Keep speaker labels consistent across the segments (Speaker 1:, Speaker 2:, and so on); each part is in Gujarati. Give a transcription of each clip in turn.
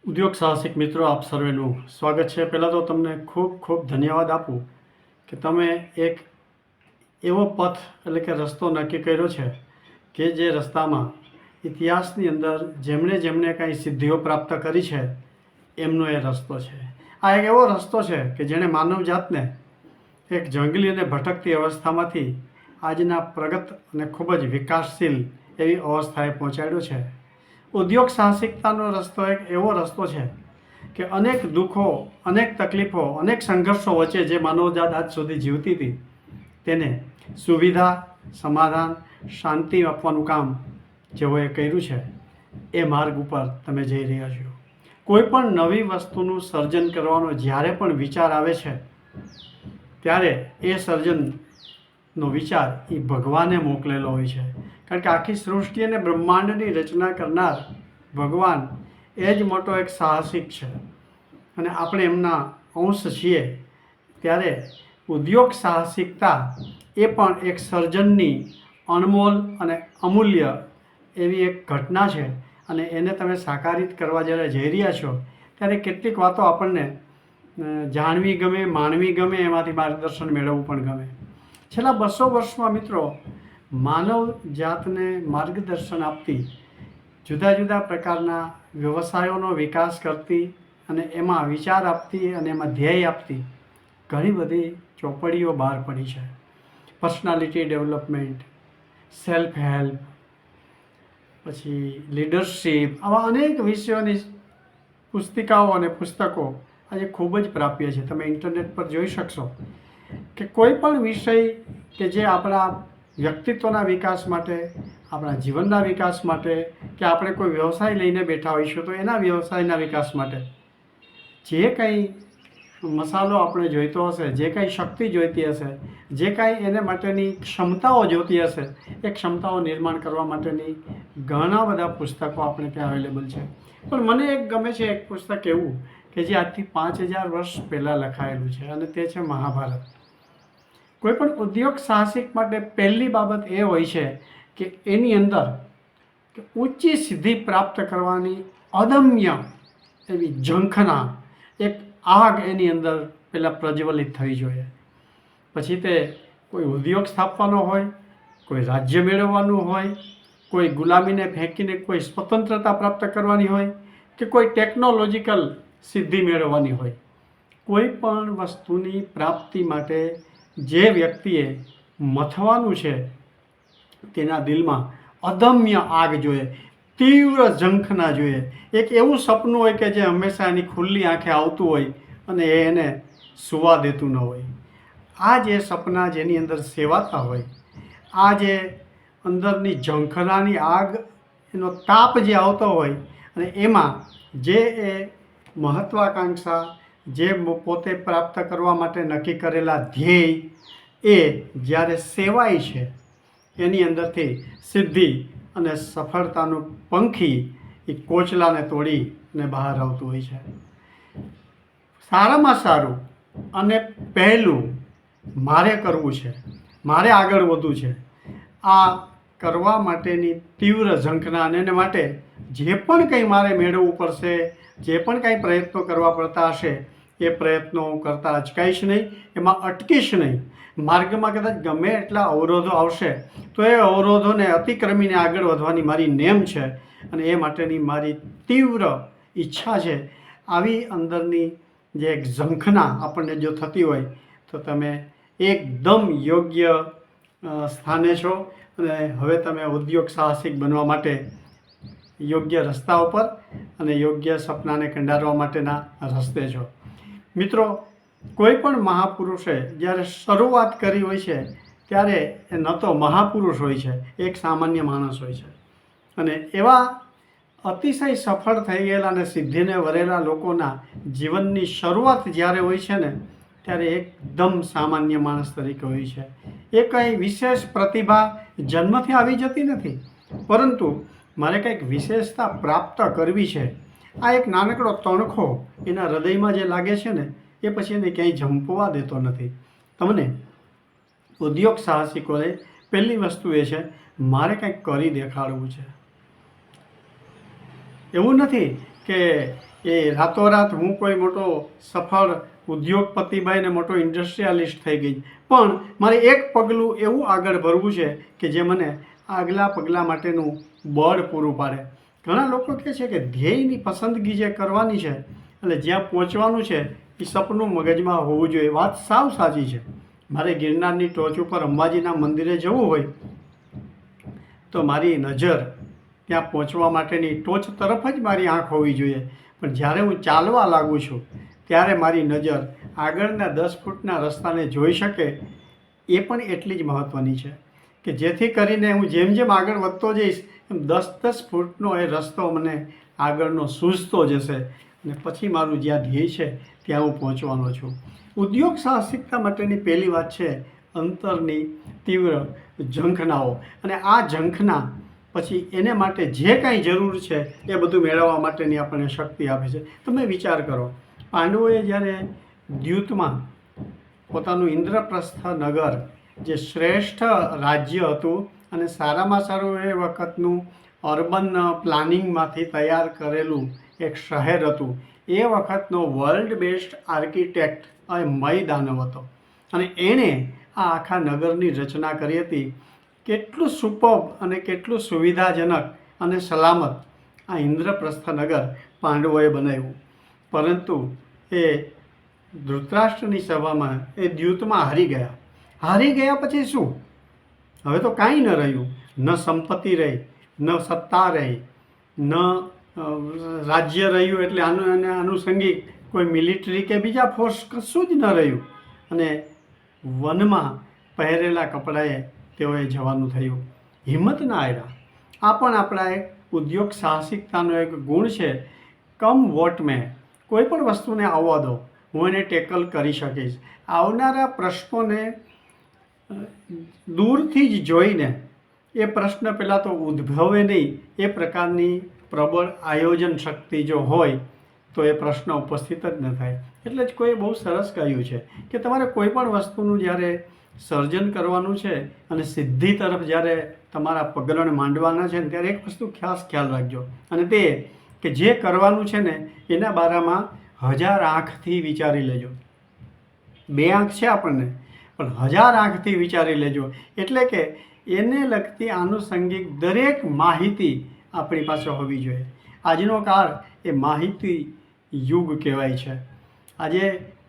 Speaker 1: ઉદ્યોગ સાહસિક મિત્રો, આપ સર્વેનું સ્વાગત છે। પહેલાં તો તમને ખૂબ ખૂબ ધન્યવાદ આપું કે તમે એક એવો પથ એટલે કે રસ્તો નક્કી કર્યો છે કે જે રસ્તામાં ઇતિહાસની અંદર જેમણે જેમણે કાંઈ સિદ્ધિઓ પ્રાપ્ત કરી છે એમનો એ રસ્તો છે। આ એક એવો રસ્તો છે કે જેણે માનવજાતને એક જંગલી અને ભટકતી અવસ્થામાંથી આજના પ્રગત અને ખૂબ જ વિકાસશીલ એવી અવસ્થાએ પહોંચાડ્યો છે। ઉદ્યોગ સાહસિકતાનો રસ્તો એક એવો રસ્તો છે કે અનેક દુઃખો, અનેક તકલીફો, અનેક સંઘર્ષો વચ્ચે જે માનવજાત આજ સુધી જીવતી હતી તેને સુવિધા, સમાધાન, શાંતિ આપવાનું કામ જેઓએ કર્યું છે એ માર્ગ ઉપર તમે જઈ રહ્યા છો। કોઈ પણ નવી વસ્તુનું સર્જન કરવાનો જ્યારે પણ વિચાર આવે છે ત્યારે એ સર્જનનો વિચાર એ ભગવાને મોકલેલો હોય છે, કારણ કે આખી સૃષ્ટિ અને બ્રહ્માંડની રચના કરનાર ભગવાન એ જ મોટો એક સાહસિક છે અને આપણે એમના અંશ છીએ। ત્યારે ઉદ્યોગ સાહસિકતા એ પણ એક સર્જનની અણમોલ અને અમૂલ્ય એવી એક ઘટના છે અને એને તમે સાકારિત કરવા જ્યારે જઈ રહ્યા છો ત્યારે કેટલીક વાતો આપણને જાણવી ગમે, માણવી ગમે, એમાંથી માર્ગદર્શન મેળવવું પણ ગમે। છેલ્લા 200 વર્ષમાં મિત્રો માનવ જાતને માર્ગદર્શન આપતી, જુદા જુદા પ્રકારના વ્યવસાયોનો વિકાસ કરતી અને એમાં વિચાર આપતી અને એમાં ધ્યેય આપતી ઘણી બધી ચોપડીઓ બહાર પડી છે। પર્સનાલિટી ડેવલપમેન્ટ, સેલ્ફ હેલ્પ, પછી લીડરશિપ, આવા અનેક વિષયોની પુસ્તિકાઓ અને પુસ્તકો આજે ખૂબ જ પ્રાપ્ય છે। તમે ઇન્ટરનેટ પર જોઈ શકશો કે કોઈ પણ વિષય કે જે આપણા વ્યક્તિત્વના વિકાસ માટે, આપણા જીવનના વિકાસ માટે, કે આપણે કોઈ વ્યવસાય લઈને બેઠા હોઈશું તો એના વ્યવસાયના વિકાસ માટે જે કંઈ મસાલો આપણે જોઈતો હશે, જે કાંઈ શક્તિ જોઈતી હશે, જે કાંઈ એને માટેની ક્ષમતાઓ જોઈતી હશે, એ ક્ષમતાઓ નિર્માણ કરવા માટેની ઘણા બધા પુસ્તકો આપણે ત્યાં અવેલેબલ છે। પણ મને એક ગમે છે એક પુસ્તક એવું કે જે આજથી 5000 વર્ષ પહેલાં લખાયેલું છે અને તે છે મહાભારત। કોઈ પણ ઉદ્યોગ સાહસિક માટે પહેલી બાબત એ હોય છે કે એની અંદર કે ઊંચી સિદ્ધિ પ્રાપ્ત કરવાની અદમ્ય એવી ઝંખના, એક આગ એની અંદર પહેલાં પ્રજ્વલિત થવી જોઈએ। પછી તે કોઈ ઉદ્યોગ સ્થાપવાનો હોય, કોઈ રાજ્ય મેળવવાનું હોય, કોઈ ગુલામીને ફેંકીને કોઈ સ્વતંત્રતા પ્રાપ્ત કરવાની હોય, કે કોઈ ટેકનોલોજીકલ સિદ્ધિ મેળવવાની હોય, કોઈ પણ વસ્તુની પ્રાપ્તિ માટે જે વ્યક્તિએ મથવાનું છે તેના દિલમાં અદમ્ય આગ જોઈએ, તીવ્ર ઝંખના જોઈએ, એક એવું સપનું હોય કે જે હંમેશા એની ખુલ્લી આંખે આવતું હોય અને એને સુવા દેતું ન હોય। આ જે સપના જેની અંદર સેવાતા હોય, આ જે અંદરની ઝંખનાની આગ, એનો તાપ જે આવતો હોય અને એમાં જે એ મહત્વાકાંક્ષા, જે પોતે પ્રાપ્ત કરવા માટે નક્કી કરેલા ધ્યેય એ જ્યારે સેવાય છે એની અંદરથી સિદ્ધિ અને સફળતાનું પંખી એ કોચલાને તોડીને બહાર આવતું હોય છે। સારામાં સારું અને પહેલું મારે કરવું છે, મારે આગળ વધવું છે, આ કરવા માટેની તીવ્ર ઝંખના અને એના માટે જે પણ કંઈ મારે મેળવવું પડશે, જે પણ કાંઈ પ્રયત્નો કરવા પડતા હશે એ પ્રયત્નો હું કરતા અચકાઈશ નહીં, એમાં અટકીશ નહીં। માર્ગમાં કદાચ ગમે એટલા અવરોધો આવશે તો એ અવરોધોને અતિક્રમીને આગળ વધવાની મારી નેમ છે અને એ માટેની મારી તીવ્ર ઈચ્છા છે। આવી અંદરની જે એક ઝંખના આપણને જો થતી હોય તો તમે એકદમ યોગ્ય સ્થાને છો અને હવે તમે ઉદ્યોગ સાહસિક બનવા માટે યોગ્ય રસ્તા ઉપર અને યોગ્ય સપનાને કંડારવા માટેના રસ્તે છો। મિત્રો, કોઈ પણ મહાપુરુષે જ્યારે શરૂઆત કરી હોય છે ત્યારે એ ન તો મહાપુરુષ હોય છે, એક સામાન્ય માણસ હોય છે અને એવા અતિશય સફળ થઈ ગયેલા અને સિદ્ધિને વરેલા લોકોના જીવનની શરૂઆત જ્યારે હોય છે ને ત્યારે એકદમ સામાન્ય માણસ તરીકે હોય છે। એ કંઈ વિશેષ પ્રતિભા જન્મથી આવી જતી નથી, પરંતુ મારે કંઈક વિશેષતા પ્રાપ્ત કરવી છે, આ એક નાનકડો તણખો એના હૃદયમાં જે લાગે છે ને એ પછી એને ક્યાંય જંપવા દેતો નથી। તમને ઉદ્યોગ સાહસિકોએ પહેલી વસ્તુ એ છે મારે કંઈક કરી દેખાડવું છે। એવું નથી કે એ રાતોરાત હું કોઈ મોટો સફળ ઉદ્યોગપતિ બનીને મોટો ઇન્ડસ્ટ્રીયાલિસ્ટ થઈ ગઈ, પણ મારે એક પગલું એવું આગળ ભરવું છે કે જે મને આગલા પગલાં માટેનું બળ પૂરું પાડે. ઘણા લોકો કહે છે કે ધ્યેયની પસંદગી જે કરવાની છે એટલે જ્યાં પહોંચવાનું છે એ સપનું મગજમાં હોવું જોઈએ. વાત સાવ સાચી છે. મારે ગિરનારની ટોચ ઉપર અંબાજીના મંદિરે જવું હોય તો મારી નજર ત્યાં પહોંચવા માટેની ટોચ તરફ જ મારી આંખ હોવી જોઈએ, પણ જ્યારે હું ચાલવા લાગું છું ત્યારે મારી નજર આગળના 10 ફૂટના રસ્તાને જોઈ શકે એ પણ એટલી જ મહત્ત્વની છે કે જેથી કરીને હું જેમ જેમ આગળ વધતો જઈશ એમ 10-10 ફૂટનો એ રસ્તો મને આગળનો સૂઝતો જશે અને પછી મારું જ્યાં ધ્યેય છે ત્યાં હું પહોંચવાનો છું. ઉદ્યોગ સાહસિકતા માટેની પહેલી વાત છે અંતરની તીવ્ર ઝંખનાઓ, અને આ ઝંખના પછી એને માટે જે કાંઈ જરૂર છે એ બધું મેળવવા માટેની આપણને શક્તિ આપે છે. તમે વિચાર કરો, પાંડવોએ જ્યારે દ્યુતમાં પોતાનું ઇન્દ્રપ્રસ્થ નગર જે શ્રેષ્ઠ રાજ્ય હતું અને સારામાં સારું એ વખતનું અર્બન પ્લાનિંગમાંથી તૈયાર કરેલું એક શહેર હતું, એ વખતનો વર્લ્ડ બેસ્ટ આર્કિટેક્ટ મય દાનવ હતો અને એણે આ આખા નગરની રચના કરી હતી. કેટલું સુપર્બ અને કેટલું સુવિધાજનક અને સલામત આ ઇન્દ્રપ્રસ્થ નગર પાંડવોએ બનાવ્યું. પરંતુ એ ધૃતરાષ્ટ્રની સભામાં એ દ્યુતમાં હારી ગયા પછી શું? હવે તો કાંઈ ન રહ્યું. ન સંપત્તિ રહી, ન સત્તા રહી, ન રાજ્ય રહ્યું, એટલે આનુષંગિક કોઈ મિલિટરી કે બીજા ફોર્સ કશું જ ન રહ્યું, અને વનમાં પહેરેલા કપડાએ તેઓએ જવાનું થયું. હિંમત ના આવ્યા. આ પણ આપણા એક ઉદ્યોગ સાહસિકતાનો એક ગુણ છે. કમ વોટ મેં, કોઈ પણ વસ્તુને આવવા દો, હું એને ટેકલ કરી શકીશ. આવનારા પ્રશ્નોને દૂરથી જ જોઈને એ પ્રશ્ન પહેલાં તો ઉદ્ભવે નહીં, એ પ્રકારની પ્રબળ આયોજન શક્તિ જો હોય તો એ પ્રશ્ન ઉપસ્થિત જ ન થાય. એટલે જ કોઈએ બહુ સરસ કહ્યું છે કે તમારે કોઈ પણ વસ્તુનું જ્યારે સર્જન કરવાનું છે અને સિદ્ધિ તરફ જ્યારે તમારા પગલાં માંડવાના છે ને ત્યારે એક વસ્તુ ખાસ ખ્યાલ રાખજો, અને તે કે જે કરવાનું છે ને એના બારામાં 1000 આંખથી વિચારી લેજો. 2 આંખ છે આપણને, પણ 1000 આંખથી વિચારી લેજો. એટલે કે એને લગતી આનુષંગિક દરેક માહિતી આપણી પાસે હોવી જોઈએ. આજનો કાળ એ માહિતી યુગ કહેવાય છે. આજે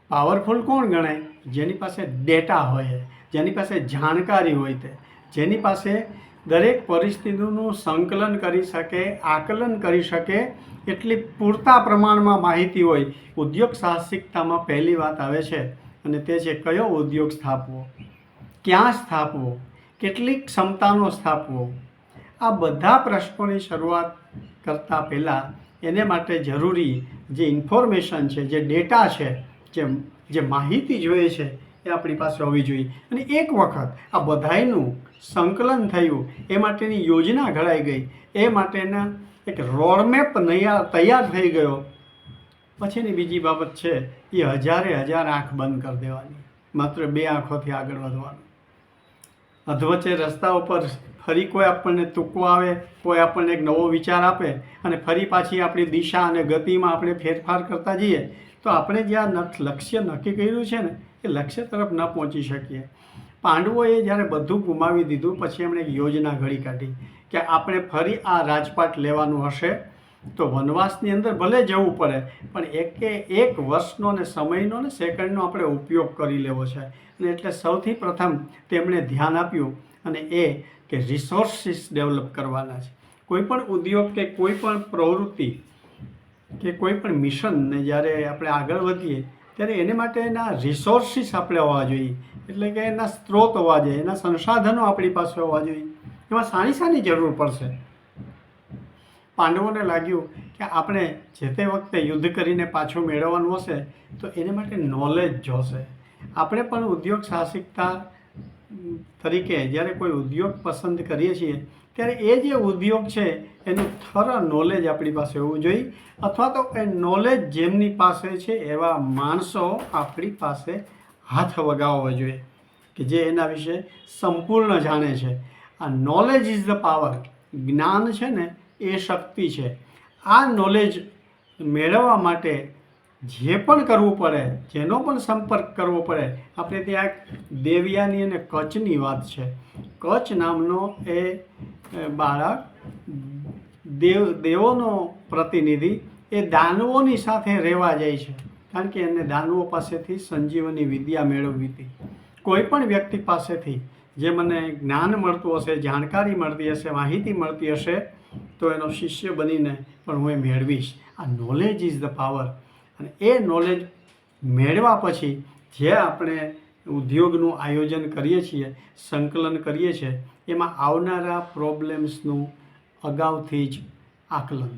Speaker 1: પાવરફુલ કોણ ગણાય? જેની પાસે ડેટા હોય, જેની પાસે જાણકારી હોય, જેની પાસે દરેક પરિસ્થિતિનું સંકલન કરી શકે, આકલન કરી શકે એટલી પૂરતા પ્રમાણમાં માહિતી હોય. ઉદ્યોગ સાહસિકતામાં પહેલી વાત આવે છે અને તે છે કયો ઉદ્યોગ સ્થાપવો, ક્યાં સ્થાપવો, કેટલી ક્ષમતાનો સ્થાપવો. આ બધા પ્રશ્નોની શરૂઆત કરતાં પહેલાં એને માટે જરૂરી જે ઇન્ફોર્મેશન છે, જે ડેટા છે, જે માહિતી જોઈએ છે એ આપણી પાસે હોવી જોઈએ. અને એક વખત આ બધાયનું સંકલન થયું, એ માટેની યોજના ઘડાઈ ગઈ, એ માટેના એક રોડમેપ તૈયાર થઈ ગયો, પછીની બીજી બાબત છે એ 1000 આંખ બંધ કરી દેવાની, માત્ર 2 આંખોથી આગળ વધવાનું. અધવચ્ચે રસ્તા ઉપર ફરી કોઈ આપણને તુક્કો આવે, કોઈ આપણને એક નવો વિચાર આપે અને ફરી પાછી આપણી દિશા અને ગતિમાં આપણે ફેરફાર કરતા જઈએ તો આપણે જ્યાં લક્ષ્ય નક્કી કર્યું છે ને એ લક્ષ્ય તરફ ન પહોંચી શકીએ. પાંડવોએ જ્યારે બધું ગુમાવી દીધું પછી એમણે એક યોજના ઘડી કાઢી કે આપણે ફરી આ રાજપાટ લેવાનું હશે તો વનવાસની અંદર ભલે જવું પડે, પણ એક વર્ષનો ને સમયનો ને સેકન્ડનો આપણે ઉપયોગ કરી લેવો છે. અને એટલે સૌથી પ્રથમ તેમણે ધ્યાન આપ્યું અને એ કે રિસોર્સિસ ડેવલપ કરવાના છે. કોઈ પણ ઉદ્યોગ કે કોઈ પણ પ્રવૃત્તિ કે કોઈ પણ મિશનને જ્યારે આપણે આગળ વધીએ ત્યારે એને માટેના રિસોર્સિસ આપણે હોવા જોઈએ, એટલે કે એના સ્ત્રોત હોવા જોઈએ, એના સંસાધનો આપણી પાસે હોવા જોઈએ. એમાં શાની જરૂર પડશે? પાંડવોને લાગ્યું કે આપણે જે તે વખતે યુદ્ધ કરીને પાછું મેળવવાનું હશે તો એને માટે નોલેજ જોશે. આપણે પણ ઉદ્યોગ સાહસિકતા તરીકે જ્યારે કોઈ ઉદ્યોગ પસંદ કરીએ છીએ ત્યારે એ જે ઉદ્યોગ છે એનું થરો નોલેજ આપણી પાસે હોવું જોઈએ, અથવા તો એ નોલેજ જેમની પાસે છે એવા માણસો આપણી પાસે હાથ વગાવવા જોઈએ કે જે એના વિશે સંપૂર્ણ જાણે છે. આ નોલેજ ઇઝ ધ પાવર. જ્ઞાન છે ને એ શક્તિ છે. આ નોલેજ મેળવવા માટે જે પણ કરવું પડે, જેનો પણ સંપર્ક કરવો પડે, આપણે ત્યાં એક દેવિયાની અને કચ્છની વાત છે. કચ્છ નામનો એ બાળક દેવોનો પ્રતિનિધિ એ દાનવોની સાથે રહેવા જાય છે, કારણ કે એને દાનવો પાસેથી સંજીવની વિદ્યા મેળવવી હતી. કોઈ પણ વ્યક્તિ પાસેથી જે મને જ્ઞાન મળતું હશે, જાણકારી મળતી હશે, માહિતી મળતી હશે, તો એનો શિષ્ય બનીને પણ હું એ મેળવીશ. આ નોલેજ ઇઝ ધ પાવર. અને એ નોલેજ મેળવ્યા પછી જે આપણે ઉદ્યોગનું આયોજન કરીએ છીએ, સંકલન કરીએ છીએ, એમાં આવનારા પ્રોબ્લેમ્સનું અગાઉથી જ આકલન,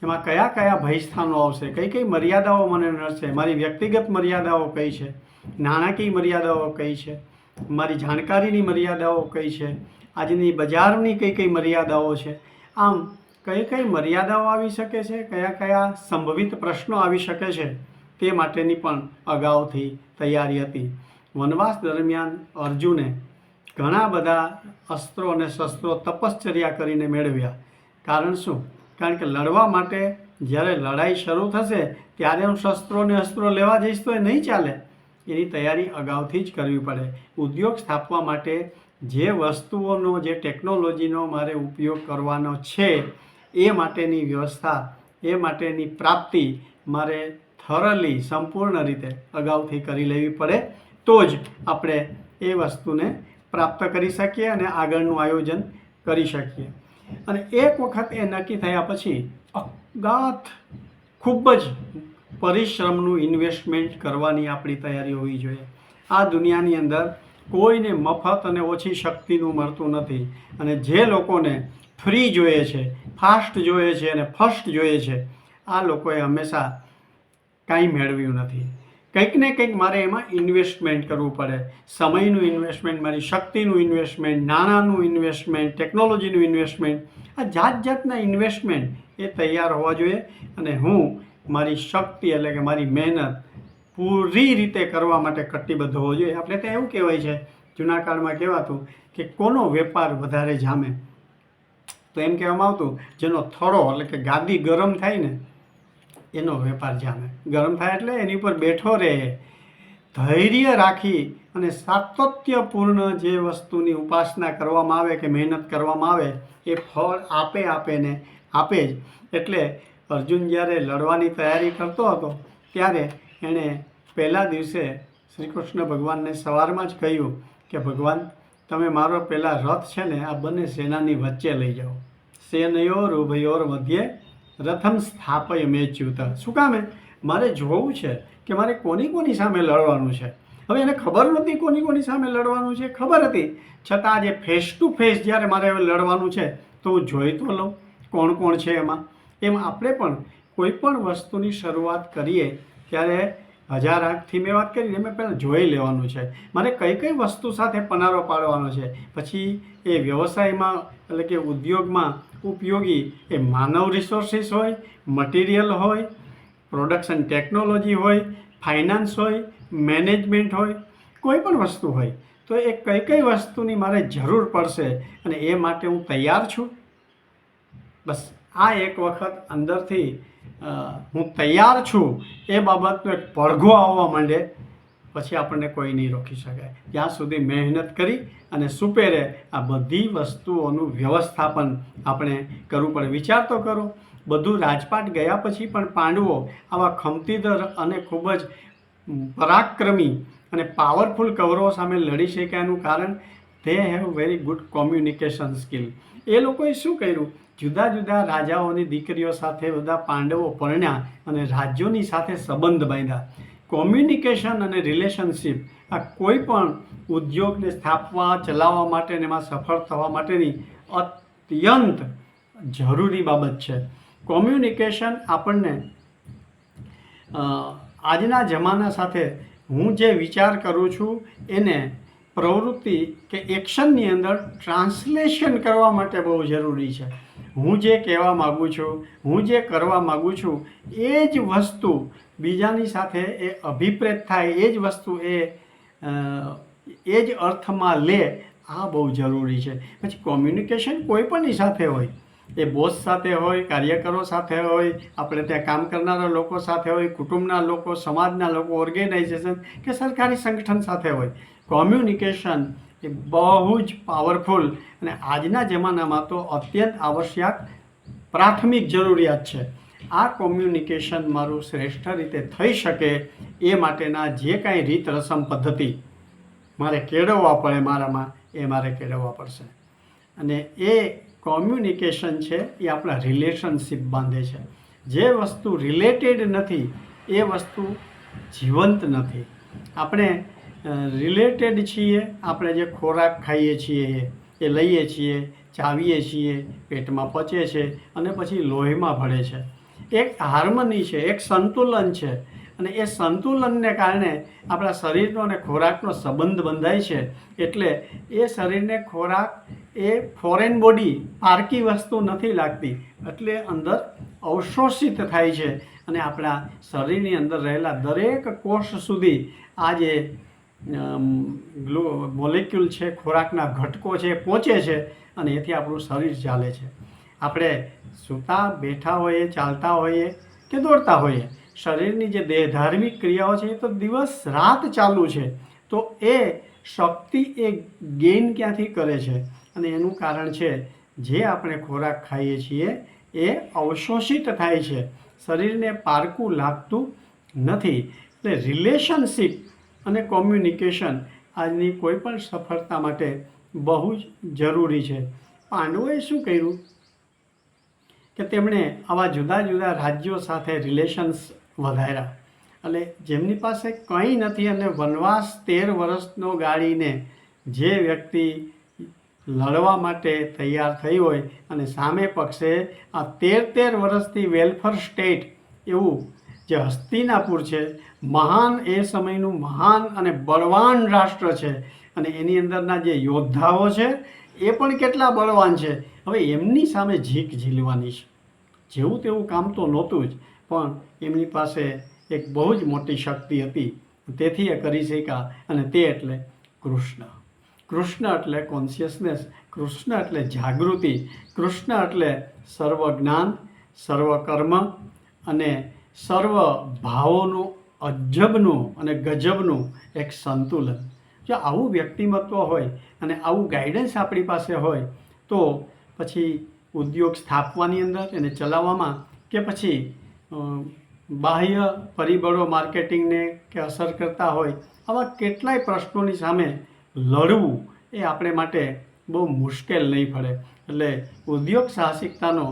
Speaker 1: એમાં કયા કયા ભયસ્થાનો આવશે, કઈ કઈ મર્યાદાઓ મને નડશે, મારી વ્યક્તિગત મર્યાદાઓ કઈ છે, નાણાકીય મર્યાદાઓ કઈ છે, મારી જાણકારીની મર્યાદાઓ કઈ છે, આજની બજારની કઈ કઈ મર્યાદાઓ છે, આમ કઈ કઈ મર્યાદાઓ આવી શકે છે, કયા કયા સંભવિત પ્રશ્નો આવી શકે છે, તે માટેની પણ અગાઉથી તૈયારી હતી. વનવાસ દરમિયાન અર્જુને ઘણા બધા અસ્ત્રો અને શસ્ત્રો તપશ્ચર્યા કરીને મેળવ્યા. કારણ શું? કારણ કે લડવા માટે જ્યારે લડાઈ શરૂ થશે ત્યારે હું શસ્ત્રો અને અસ્ત્રો લેવા જઈશ તો એ નહીં ચાલે. એની તૈયારી અગાઉથી જ કરવી પડે. ઉદ્યોગ સ્થાપવા માટે જે વસ્તુઓનો, જે ટેકનોલોજીનો મારે ઉપયોગ કરવાનો છે, એ માટેની વ્યવસ્થા, એ માટેની પ્રાપ્તિ મારે થરલી, સંપૂર્ણ રીતે અગાઉથી કરી લેવી પડે, તો જ આપણે એ વસ્તુને પ્રાપ્ત કરી શકીએ અને આગળનું આયોજન કરી શકીએ. અને એક વખત એ નક્કી થયા પછી અગાધ ખૂબ જ પરિશ્રમનું ઇન્વેસ્ટમેન્ટ કરવાની આપણી તૈયારી હોવી જોઈએ. આ દુનિયાની અંદર કોઈને મફત અને ઓછી શક્તિનું મળતું નથી. અને જે લોકોને ફ્રી જોઈએ છે, ફાસ્ટ જોઈએ છે અને ફર્સ્ટ જોઈએ છે, આ લોકોએ હંમેશા કાંઈ મેળવ્યું નથી. કંઈક ને કંઈક મારે એમાં ઇન્વેસ્ટમેન્ટ કરવું પડે. સમયનું ઇન્વેસ્ટમેન્ટ, મારી શક્તિનું ઇન્વેસ્ટમેન્ટ, નાણાંનું ઇન્વેસ્ટમેન્ટ, ટેકનોલોજીનું ઇન્વેસ્ટમેન્ટ, આ જાત જાતના ઇન્વેસ્ટમેન્ટ એ તૈયાર હોવા જોઈએ. અને હું મારી શક્તિ એટલે કે મારી મહેનત પૂરી રીતે કરવા માટે કટિબદ્ધ હોવો જોઈએ. આપણે ત્યાં એવું કહેવાય છે, જૂના કાળમાં કહેવાતું કે કોનો વેપાર વધારે જામે, તો એમ કહેવામાં આવતું જેનો થડો એટલે કે ગાદી ગરમ થાય ને એનો વેપાર જામે. ગરમ થાય એટલે એની ઉપર બેઠો રહે, ધૈર્ય રાખી અને સાતત્યપૂર્ણ જે વસ્તુની ઉપાસના કરવામાં આવે કે મહેનત કરવામાં આવે એ ફળ આપે ને આપે જ. એટલે અર્જુન જ્યારે લડવાની તૈયારી કરતો હતો ત્યારે એણે પહેલા દિવસે શ્રી કૃષ્ણ ભગવાનને સવારમાં જ કહ્યું કે ભગવાન, તમે મારો પહેલાં રથ છે ને આ બંને સેનાની વચ્ચે લઈ જાઓ. સેનયોર ઉભયોર મધ્યે રથમ સ્થાપય મેચ્યુત. શું કામે? મારે જોવું છે કે મારે કોની કોની સામે લડવાનું છે. હવે એને ખબર નહોતી કોની કોની સામે લડવાનું છે, ખબર હતી છતાં આજે ફેસ ટુ ફેસ જ્યારે મારે લડવાનું છે તો હું જોઈ તો લઉં કોણ કોણ છે એમાં. એમ આપણે પણ કોઈ પણ વસ્તુની શરૂઆત કરીએ ત્યારે 1000 આંખથી મેં વાત કરી, મેં પહેલાં જોઈ લેવાનું છે મારે કઈ કઈ વસ્તુ સાથે પનારો પાડવાનો છે. પછી એ વ્યવસાયમાં એટલે કે ઉદ્યોગમાં ઉપયોગી એ માનવ રિસોર્સિસ હોય, મટીરિયલ હોય, પ્રોડક્શન ટેકનોલોજી હોય, ફાઇનાન્સ હોય, મેનેજમેન્ટ હોય, કોઈ પણ વસ્તુ હોય, તો એ કઈ કઈ વસ્તુની મારે જરૂર પડશે અને એ માટે હું તૈયાર છું. બસ આ એક વખત અંદરથી હું તૈયાર છું એ બાબતનો એક પડઘો આવવા માંડે પછી આપણને કોઈ નહીં રોકી શકે. ત્યાં સુધી મહેનત કરી અને સુપેરે આ બધી વસ્તુઓનું વ્યવસ્થાપન આપણે કરવું પડે. વિચાર તો કરો, બધું રાજપાટ ગયા પછી પણ પાંડવો આવા ખમતીધર અને ખૂબ જ પરાક્રમી અને પાવરફુલ કૌરવો સામે લડી શક્યાનું કારણ they have very good communication skill. એ લોકોએ શું કર્યું? જુદા જુદા રાજાઓની દીકરીઓ સાથે બધા પાંડવો પરણ્યા અને રાજ્યોની સાથે સંબંધ બાંધ્યા. કોમ્યુનિકેશન અને રિલેશનશિપ આ કોઈ પણ ઉદ્યોગને સ્થાપવા, ચલાવવા માટે અને એમાં સફળ થવા માટેની અત્યંત જરૂરી બાબત છે. કોમ્યુનિકેશન આપણને આજના જમાના સાથે હું જે વિચાર કરું છું એને પ્રવૃત્તિ કે એક્શનની અંદર ટ્રાન્સલેશન કરવા માટે બહુ જરૂરી છે. હું જે કહેવા માગું છું, હું જે કરવા માગું છું એ જ વસ્તુ બીજાની સાથે એ અભિપ્રેત થાય, એ જ વસ્તુ એ જ અર્થમાં લે, આ બહુ જરૂરી છે. પછી કોમ્યુનિકેશન કોઈ પણની સાથે હોય, એ બોસ સાથે હોય, કાર્યકરો સાથે હોય, આપણે ત્યાં કામ કરનારા લોકો સાથે હોય, કુટુંબના લોકો, સમાજના લોકો, ઓર્ગેનાઇઝેશન કે સરકારી સંગઠન સાથે હોય. કોમ્યુનિકેશન એ બહુ જ પાવરફુલ અને આજના જમાનામાં તો અત્યંત આવશ્યક પ્રાથમિક જરૂરિયાત છે. આ કોમ્યુનિકેશન મારું શ્રેષ્ઠ રીતે થઈ શકે એ માટેના જે કાંઈ રીત રસમ પદ્ધતિ મારે કેળવવા પડે મારામાં, એ મારે કેળવવા પડશે. અને એ કોમ્યુનિકેશન છે એ આપણા રિલેશનશિપ બાંધે છે. જે વસ્તુ રિલેટેડ નથી એ વસ્તુ જીવંત નથી. આપણે રિલેટેડ છીએ, આપણે જે ખોરાક ખાઈએ છીએ એ લઈએ છીએ, ચાવીએ છીએ, પેટમાં પચે છે અને પછી લોહીમાં ભળે છે. એક હાર્મની છે, એક સંતુલન છે અને એ સંતુલનને કારણે આપણા શરીરનો અને ખોરાકનો સંબંધ બંધાય છે. એટલે એ શરીરને ખોરાક એ ફોરેન બોડી, પારકી વસ્તુ નથી લાગતી, એટલે અંદર અવશોષિત થાય છે અને આપણા શરીરની અંદર રહેલા દરેક કોષ સુધી આ જે મોલેક્યુલ છે, ખોરાકના ઘટકો છે, પહોંચે છે અને એથી આપણું શરીર ચાલે છે. આપણે સૂતા બેઠા હોઈએ, ચાલતા હોઈએ કે દોડતા હોઈએ, શરીરની જે ધાર્મિક ક્રિયાઓ છે એ તો દિવસ રાત ચાલુ છે. તો એ શક્તિ એ ગેઇન ક્યાંથી કરે છે? અને એનું કારણ છે જે આપણે ખોરાક ખાઈએ છીએ એ અવશોષિત થાય છે, શરીરને પારકું લાગતું નથી. એટલે રિલેશનશિપ અને કોમ્યુનિકેશન આજની કોઈ પણ સફળતા માટે બહુ જ જરૂરી છે. પાંડવોએ શું કર્યું કે તેમણે આવા જુદા જુદા રાજ્યો સાથે રિલેશન્સ વધાર્યા. એટલે જેમની પાસે કંઈ નથી અને વનવાસ 13 વર્ષનો ગાળીને જે વ્યક્તિ લડવા માટે તૈયાર થઈ હોય અને સામે પક્ષે આ 13 વર્ષથી વેલફેર સ્ટેટ એવું જે હસ્તિનાપુર છે, મહાન એ સમયનું મહાન અને બળવાન રાષ્ટ્ર છે અને એની અંદરના જે યોદ્ધાઓ છે એ પણ કેટલા બળવાન છે. હવે એમની સામે ઝીક ઝીલવાની છે. જેવું તેવું કામ તો નહોતું જ, પણ એમની પાસે એક બહુ જ મોટી શક્તિ હતી, તેથી એ કરી શક્યા અને તે એટલે કૃષ્ણ. કૃષ્ણ એટલે કોન્શિયસનેસ, કૃષ્ણ એટલે જાગૃતિ, કૃષ્ણ એટલે સર્વ જ્ઞાન, સર્વ કર્મ અને સર્વ ભાવોનું અજબનું અને ગજબનું એક સંતુલન. જો આવું વ્યક્તિમત્વ હોય અને આવું ગાઈડન્સ આપણી પાસે હોય તો પછી ઉદ્યોગ સ્થાપવાની અંદર, એને ચલાવવામાં કે પછી બાહ્ય પરિબળો માર્કેટિંગને કે અસર કરતા હોય, આવા કેટલાય પ્રશ્નોની સામે લડવું એ આપણે માટે બહુ મુશ્કેલ નહીં પડે. એટલે ઉદ્યોગ સાહસિકતાનો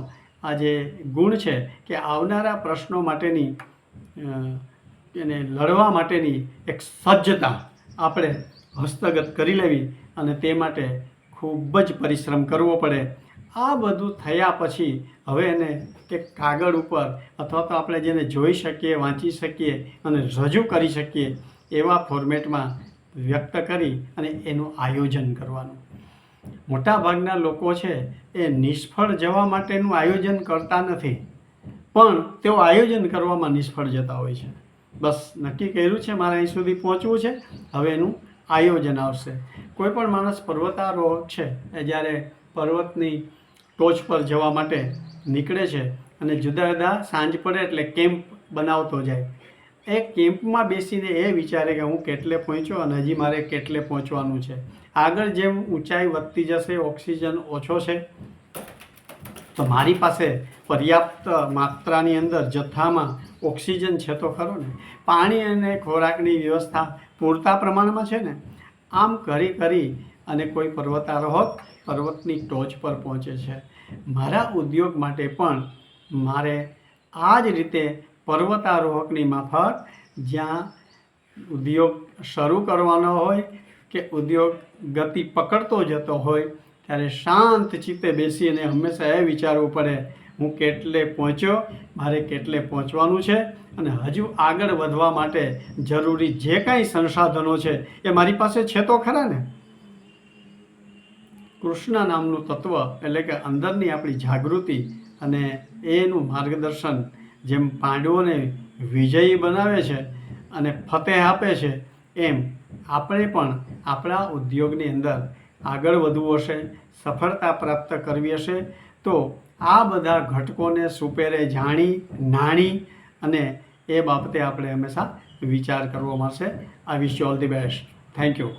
Speaker 1: આ જે ગુણ છે કે આવનારા પ્રશ્નો માટેની એને લડવા માટેની એક સજ્જતા આપણે હસ્તગત કરી લેવી અને તે માટે ખૂબ જ પરિશ્રમ કરવો પડે. આ બધું થયા પછી હવે એને એક કાગળ ઉપર અથવા તો આપણે જેને જોઈ શકીએ, વાંચી શકીએ અને રજૂ કરી શકીએ એવા ફોર્મેટમાં વ્યક્ત કરી અને એનું આયોજન કરવાનું. મોટાભાગના લોકો છે એ નિષ્ફળ જવા માટેનું આયોજન કરતા નથી, પણ તેઓ આયોજન કરવામાં નિષ્ફળ જતા હોય છે. બસ નક્કી કર્યું છે મારે અહીં સુધી પહોંચવું છે, હવે એનું આયોજન આવશે. કોઈ પણ માણસ પર્વતારોહક છે એ જ્યારે પર્વતની ટોચ પર જવા માટે નીકળે છે અને જુદા જુદા સાંજ પડે એટલે કેમ્પ બનાવતો જાય. એ કેમ્પમાં બેસીને એ વિચારે કે હું કેટલે પહોંચ્યો અને હજી મારે કેટલે પહોંચવાનું છે. આગળ જેમ ઊંચાઈ વધતી જશે, ઓક્સિજન ઓછો છે, તો મારી પાસે પર્યાપ્ત માત્રાની અંદર જથ્થામાં ઓક્સિજન છે તો ખરો ને, પાણી અને ખોરાકની વ્યવસ્થા પૂરતા પ્રમાણમાં છે ને. આમ કરી કરી અને કોઈ પર્વતારોહક પર્વતની ટોચ પર પહોંચે છે. મારા ઉદ્યોગ માટે પણ મારે આ જ રીતે પર્વતારોહકની માફક જ્યાં ઉદ્યોગ શરૂ કરવાનો હોય કે ઉદ્યોગ ગતિ પકડતો જતો હોય ત્યારે શાંત ચિત્તે બેસીને હંમેશા એ વિચારવું પડે હું કેટલે પહોંચ્યો, મારે કેટલે પહોંચવાનું છે અને હજુ આગળ વધવા માટે જરૂરી જે કાંઈ સંસાધનો છે એ મારી પાસે છે તો ખરા ને. કૃષ્ણ નામનું તત્વ એટલે કે અંદરની આપણી જાગૃતિ અને એનું માર્ગદર્શન જેમ પાંડવોને વિજયી બનાવે છે અને ફતેહ આપે છે, એમ આપણે પણ આપણા ઉદ્યોગની અંદર આગળ વધવું હશે, સફળતા પ્રાપ્ત કરવી હશે તો આ બધા ઘટકોને સુપેરે જાણી નાણી અને એ બાબતે આપણે હંમેશા વિચાર કરવો મળશે. I wish you all the best. Thank you.